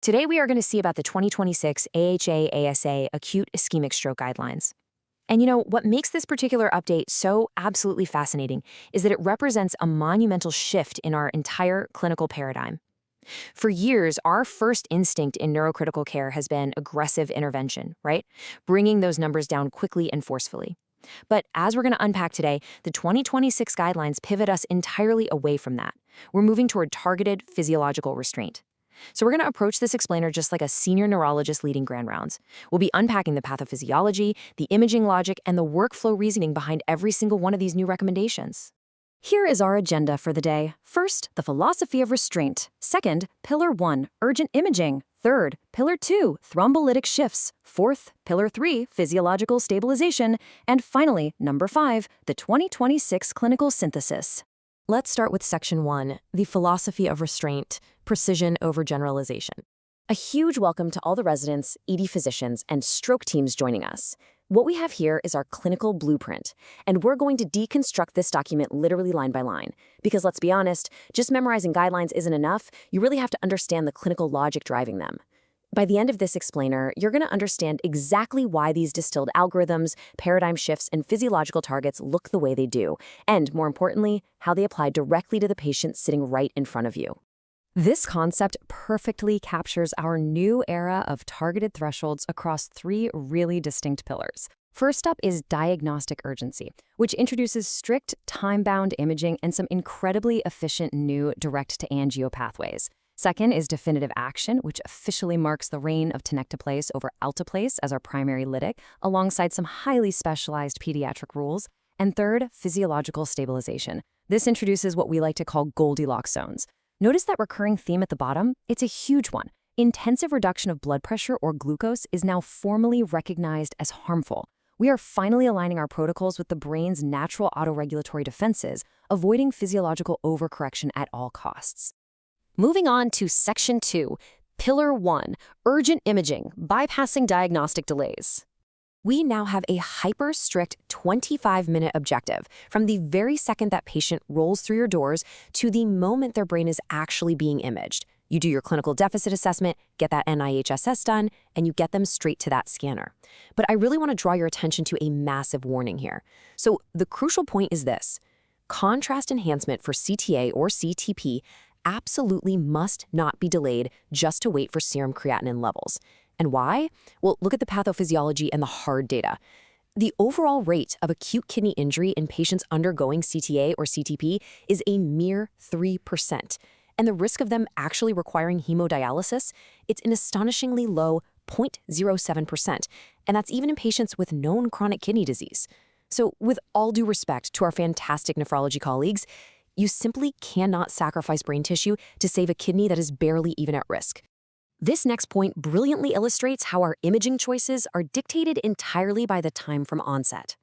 Today we are going to see about the 2026 AHA-ASA Acute Ischemic Stroke Guidelines. And what makes this particular update so absolutely fascinating is that it represents a monumental shift in our entire clinical paradigm. For years, our first instinct in neurocritical care has been aggressive intervention, right? Bringing those numbers down quickly and forcefully. But as we're going to unpack today, the 2026 guidelines pivot us entirely away from that. We're moving toward targeted physiological restraint. So we're going to approach this explainer just like a senior neurologist leading grand rounds. We'll be unpacking the pathophysiology, the imaging logic, and the workflow reasoning behind every single one of these new recommendations. Here is our agenda for the day. First, the philosophy of restraint. Second, Pillar 1, urgent imaging. Third, Pillar 2, thrombolytic shifts. Fourth, Pillar 3, physiological stabilization. And finally, Number 5, the 2026 clinical synthesis. Let's start with Section 1, the philosophy of restraint, precision over generalization. A huge welcome to all the residents, ED physicians, and stroke teams joining us. What we have here is our clinical blueprint, and we're going to deconstruct this document literally line by line. Because let's be honest, just memorizing guidelines isn't enough. You really have to understand the clinical logic driving them. By the end of this explainer, you're going to understand exactly why these distilled algorithms, paradigm shifts, and physiological targets look the way they do, and more importantly, how they apply directly to the patient sitting right in front of you. This concept perfectly captures our new era of targeted thresholds across 3 really distinct pillars. First up is diagnostic urgency, which introduces strict, time-bound imaging and some incredibly efficient new direct-to-angio pathways. Second is definitive action, which officially marks the reign of Tenecteplase over Alteplase as our primary lytic, alongside some highly specialized pediatric rules. And third, physiological stabilization. This introduces what we like to call Goldilocks zones. Notice that recurring theme at the bottom? It's a huge one. Intensive reduction of blood pressure or glucose is now formally recognized as harmful. We are finally aligning our protocols with the brain's natural autoregulatory defenses, avoiding physiological overcorrection at all costs. Moving on to Section 2, Pillar 1, urgent imaging, bypassing diagnostic delays. We now have a hyper-strict 25-minute objective from the very second that patient rolls through your doors to the moment their brain is actually being imaged. You do your clinical deficit assessment, get that NIHSS done, and you get them straight to that scanner. But I really want to draw your attention to a massive warning here. So the crucial point is this. Contrast enhancement for CTA or CTP absolutely must not be delayed just to wait for serum creatinine levels. And why? Well, look at the pathophysiology and the hard data. The overall rate of acute kidney injury in patients undergoing CTA or CTP is a mere 3%. And the risk of them actually requiring hemodialysis, it's an astonishingly low 0.07%. And that's even in patients with known chronic kidney disease. So with all due respect to our fantastic nephrology colleagues, you simply cannot sacrifice brain tissue to save a kidney that is barely even at risk. This next point brilliantly illustrates how our imaging choices are dictated entirely by the time from onset.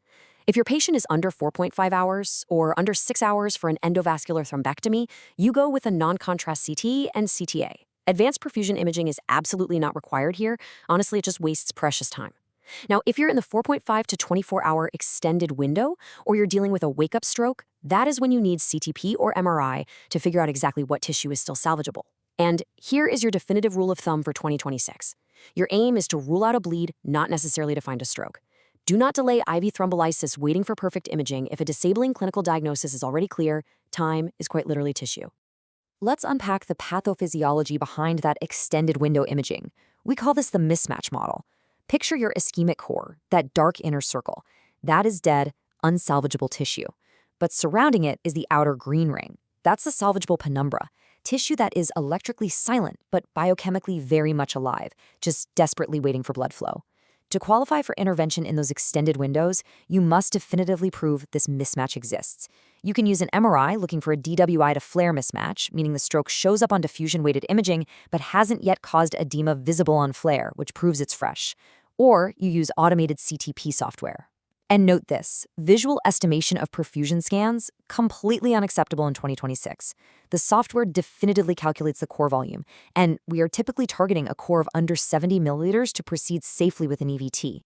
If your patient is under 4.5 hours or under 6 hours for an endovascular thrombectomy, you go with a non-contrast CT and CTA. Advanced perfusion imaging is absolutely not required here. Honestly, it just wastes precious time. Now, if you're in the 4.5 to 24-hour extended window, or you're dealing with a wake-up stroke, that is when you need CTP or MRI to figure out exactly what tissue is still salvageable. And here is your definitive rule of thumb for 2026. Your aim is to rule out a bleed, not necessarily to find a stroke. Do not delay IV thrombolysis waiting for perfect imaging if a disabling clinical diagnosis is already clear. Time is quite literally tissue. Let's unpack the pathophysiology behind that extended window imaging. We call this the mismatch model. Picture your ischemic core, that dark inner circle. That is dead, unsalvageable tissue. But surrounding it is the outer green ring. That's the salvageable penumbra, tissue that is electrically silent but biochemically very much alive, just desperately waiting for blood flow. To qualify for intervention in those extended windows, you must definitively prove this mismatch exists. You can use an MRI looking for a DWI to flare mismatch, meaning the stroke shows up on diffusion-weighted imaging but hasn't yet caused edema visible on flare, which proves it's fresh. Or you use automated CTP software. And note this, visual estimation of perfusion scans, completely unacceptable in 2026. The software definitively calculates the core volume, and we are typically targeting a core of under 70 milliliters to proceed safely with an EVT.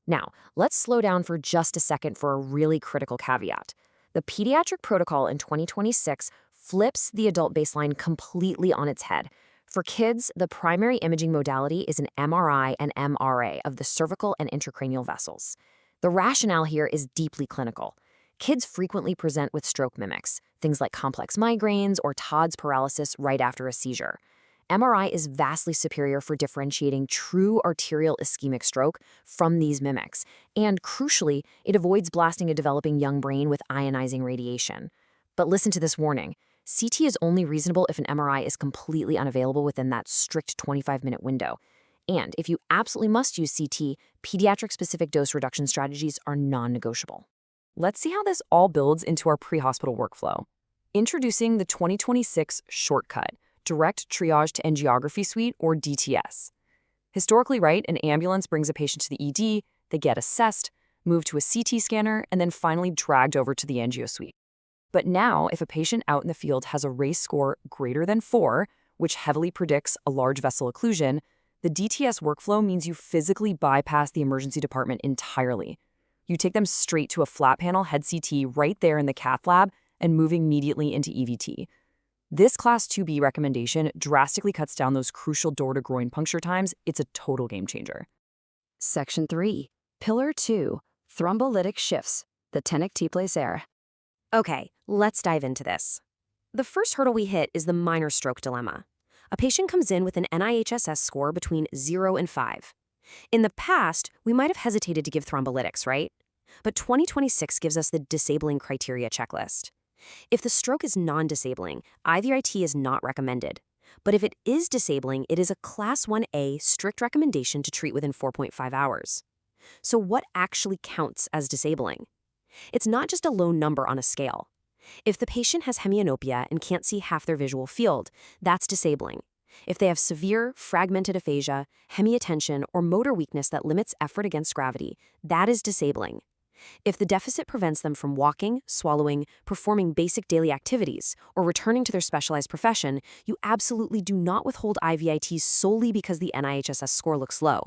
Now, let's slow down for just a second for a really critical caveat. The pediatric protocol in 2026 flips the adult baseline completely on its head. For kids, the primary imaging modality is an MRI and MRA of the cervical and intracranial vessels. The rationale here is deeply clinical. Kids frequently present with stroke mimics, things like complex migraines or Todd's paralysis right after a seizure. MRI is vastly superior for differentiating true arterial ischemic stroke from these mimics, and crucially, it avoids blasting a developing young brain with ionizing radiation. But listen to this warning. CT is only reasonable if an MRI is completely unavailable within that strict 25-minute window. And if you absolutely must use CT, pediatric-specific dose reduction strategies are non-negotiable. Let's see how this all builds into our pre-hospital workflow. Introducing the 2026 shortcut, Direct Triage to Angiography Suite, or DTS. Historically, right, an ambulance brings a patient to the ED, they get assessed, moved to a CT scanner, and then finally dragged over to the angio suite. But now, if a patient out in the field has a RACE score greater than 4, which heavily predicts a large vessel occlusion, the DTS workflow means you physically bypass the emergency department entirely. You take them straight to a flat panel head CT right there in the cath lab and move immediately into EVT. This Class 2B recommendation drastically cuts down those crucial door-to-groin puncture times. It's a total game changer. Section 3. Pillar 2. Thrombolytic shifts. The Tenecteplase. Okay, let's dive into this. The first hurdle we hit is the minor stroke dilemma. A patient comes in with an NIHSS score between 0 and 5. In the past, we might have hesitated to give thrombolytics, right? But 2026 gives us the disabling criteria checklist. If the stroke is non-disabling, IVIT is not recommended. But if it is disabling, it is a Class 1A strict recommendation to treat within 4.5 hours. So what actually counts as disabling? It's not just a low number on a scale. If the patient has hemianopia and can't see half their visual field, that's disabling. If they have severe, fragmented aphasia, hemiattention, or motor weakness that limits effort against gravity, that is disabling. If the deficit prevents them from walking, swallowing, performing basic daily activities, or returning to their specialized profession, you absolutely do not withhold IVIT solely because the NIHSS score looks low.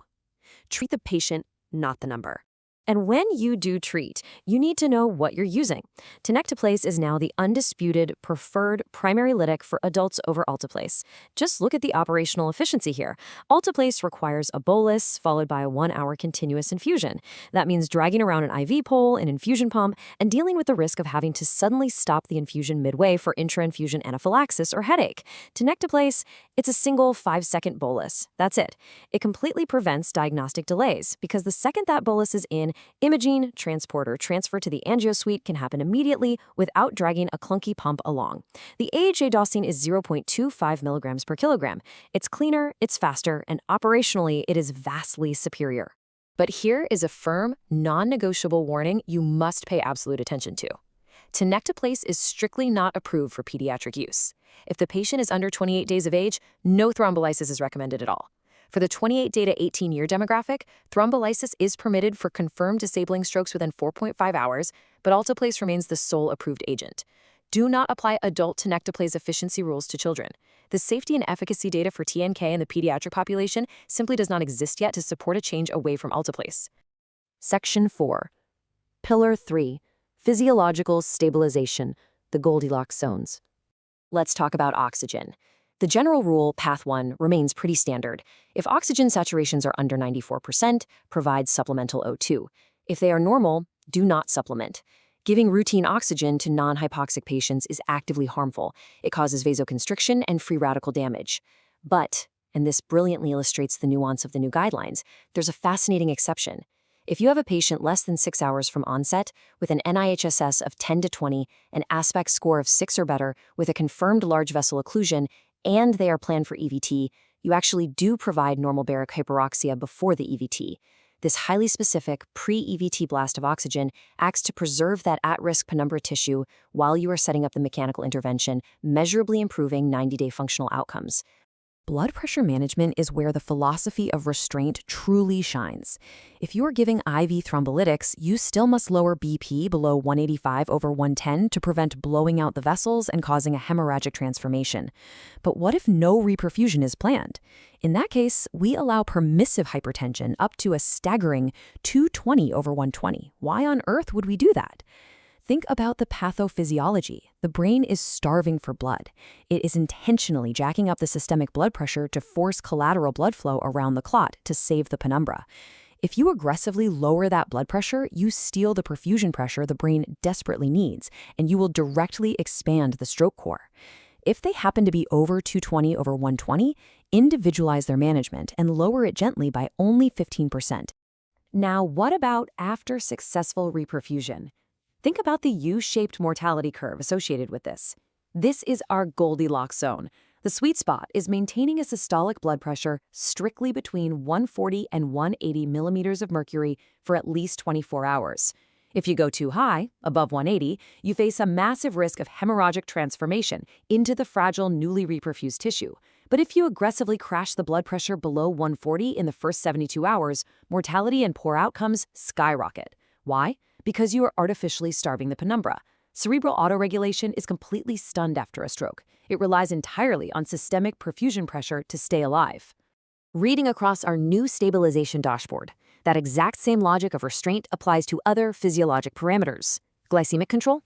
Treat the patient, not the number. And when you do treat, you need to know what you're using. Tenecteplase is now the undisputed preferred primary lytic for adults over Alteplase. Just look at the operational efficiency here. Alteplase requires a bolus followed by a 1-hour continuous infusion. That means dragging around an IV pole, an infusion pump, and dealing with the risk of having to suddenly stop the infusion midway for intra-infusion anaphylaxis or headache. Tenecteplase, it's a single 5-second bolus. That's it. It completely prevents diagnostic delays because the second that bolus is in, imaging, transport, or transfer to the angio suite can happen immediately without dragging a clunky pump along. The AHA dosing is 0.25 milligrams per kilogram. It's cleaner, it's faster, and operationally, it is vastly superior. But here is a firm, non-negotiable warning you must pay absolute attention to. Tenecteplase is strictly not approved for pediatric use. If the patient is under 28 days of age, no thrombolysis is recommended at all. For the 28 to 18-year demographic, thrombolysis is permitted for confirmed disabling strokes within 4.5 hours, but Alteplase remains the sole approved agent. Do not apply adult Tenecteplase efficiency rules to children. The safety and efficacy data for TNK in the pediatric population simply does not exist yet to support a change away from Alteplase. Section 4. Pillar 3. Physiological stabilization, the Goldilocks zones. Let's talk about oxygen. The general rule, path 1, remains pretty standard. If oxygen saturations are under 94%, provide supplemental O2. If they are normal, do not supplement. Giving routine oxygen to non-hypoxic patients is actively harmful. It causes vasoconstriction and free radical damage. But, and this brilliantly illustrates the nuance of the new guidelines, there's a fascinating exception. If you have a patient less than 6 hours from onset, with an NIHSS of 10 to 20, an aspect score of 6 or better, with a confirmed large vessel occlusion, and they are planned for EVT, you actually do provide normal baric hyperoxia before the EVT. This highly specific pre-EVT blast of oxygen acts to preserve that at-risk penumbra tissue while you are setting up the mechanical intervention, measurably improving 90-day functional outcomes. Blood pressure management is where the philosophy of restraint truly shines. If you are giving IV thrombolytics, you still must lower BP below 185/110 to prevent blowing out the vessels and causing a hemorrhagic transformation. But what if no reperfusion is planned? In that case, we allow permissive hypertension up to a staggering 220/120. Why on earth would we do that? Think about the pathophysiology. The brain is starving for blood. It is intentionally jacking up the systemic blood pressure to force collateral blood flow around the clot to save the penumbra. If you aggressively lower that blood pressure, you steal the perfusion pressure the brain desperately needs, and you will directly expand the stroke core. If they happen to be over 220 over 120, individualize their management and lower it gently by only 15%. Now, what about after successful reperfusion? Think about the U-shaped mortality curve associated with this. This is our Goldilocks zone. The sweet spot is maintaining a systolic blood pressure strictly between 140 and 180 millimeters of mercury for at least 24 hours. If you go too high, above 180, you face a massive risk of hemorrhagic transformation into the fragile, newly reperfused tissue. But if you aggressively crash the blood pressure below 140 in the first 72 hours, mortality and poor outcomes skyrocket. Why? Because you are artificially starving the penumbra. Cerebral autoregulation is completely stunned after a stroke. It relies entirely on systemic perfusion pressure to stay alive. Reading across our new stabilization dashboard, that exact same logic of restraint applies to other physiologic parameters. Glycemic control?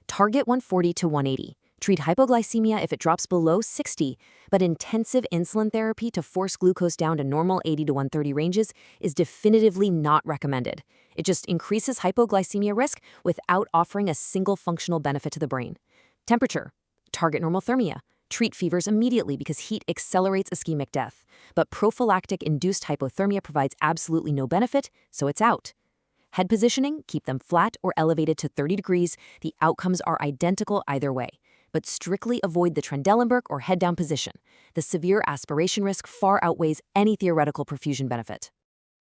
Target 140 to 180. Treat hypoglycemia if it drops below 60, but intensive insulin therapy to force glucose down to normal 80 to 130 ranges is definitively not recommended. It just increases hypoglycemia risk without offering a single functional benefit to the brain. Temperature. Target normothermia. Treat fevers immediately because heat accelerates ischemic death, but prophylactic-induced hypothermia provides absolutely no benefit, so it's out. Head positioning, keep them flat or elevated to 30 degrees. The outcomes are identical either way, but strictly avoid the Trendelenburg or head-down position. The severe aspiration risk far outweighs any theoretical perfusion benefit.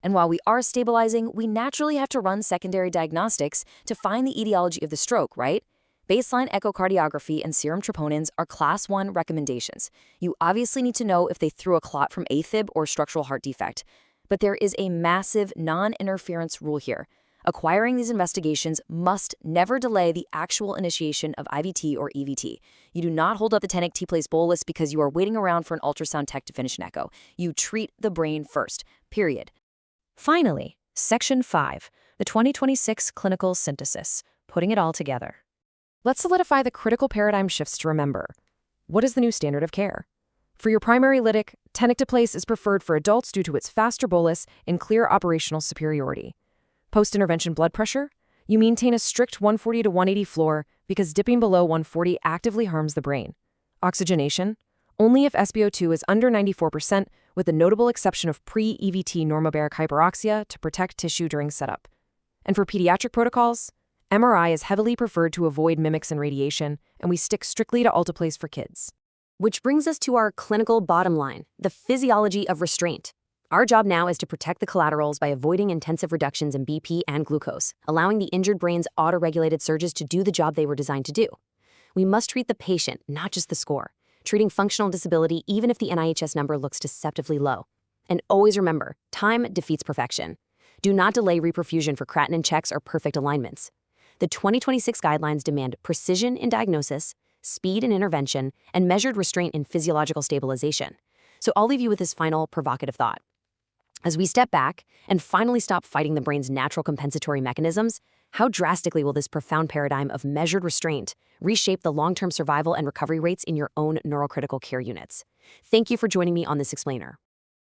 And while we are stabilizing, we naturally have to run secondary diagnostics to find the etiology of the stroke, right? Baseline echocardiography and serum troponins are Class 1 recommendations. You obviously need to know if they threw a clot from AFib or structural heart defect. But there is a massive non-interference rule here. Acquiring these investigations must never delay the actual initiation of IVT or EVT. You do not hold up the Tenecteplase bolus because you are waiting around for an ultrasound tech to finish an echo. You treat the brain first, period. Finally, Section 5, the 2026 Clinical Synthesis, putting it all together. Let's solidify the critical paradigm shifts to remember. What is the new standard of care? For your primary lytic, Tenecteplase is preferred for adults due to its faster bolus and clear operational superiority. Post-intervention blood pressure? You maintain a strict 140 to 180 floor because dipping below 140 actively harms the brain. Oxygenation? Only if SpO2 is under 94%, with the notable exception of pre-EVT normobaric hyperoxia to protect tissue during setup. And for pediatric protocols? MRI is heavily preferred to avoid mimics and radiation, and we stick strictly to Alteplase for kids. Which brings us to our clinical bottom line, the physiology of restraint. Our job now is to protect the collaterals by avoiding intensive reductions in BP and glucose, allowing the injured brain's autoregulated surges to do the job they were designed to do. We must treat the patient, not just the score, treating functional disability even if the NIHS number looks deceptively low. And always remember, time defeats perfection. Do not delay reperfusion for creatinine checks or perfect alignments. The 2026 guidelines demand precision in diagnosis, speed in intervention, and measured restraint in physiological stabilization. So I'll leave you with this final provocative thought. As we step back and finally stop fighting the brain's natural compensatory mechanisms, how drastically will this profound paradigm of measured restraint reshape the long-term survival and recovery rates in your own neurocritical care units? Thank you for joining me on this explainer.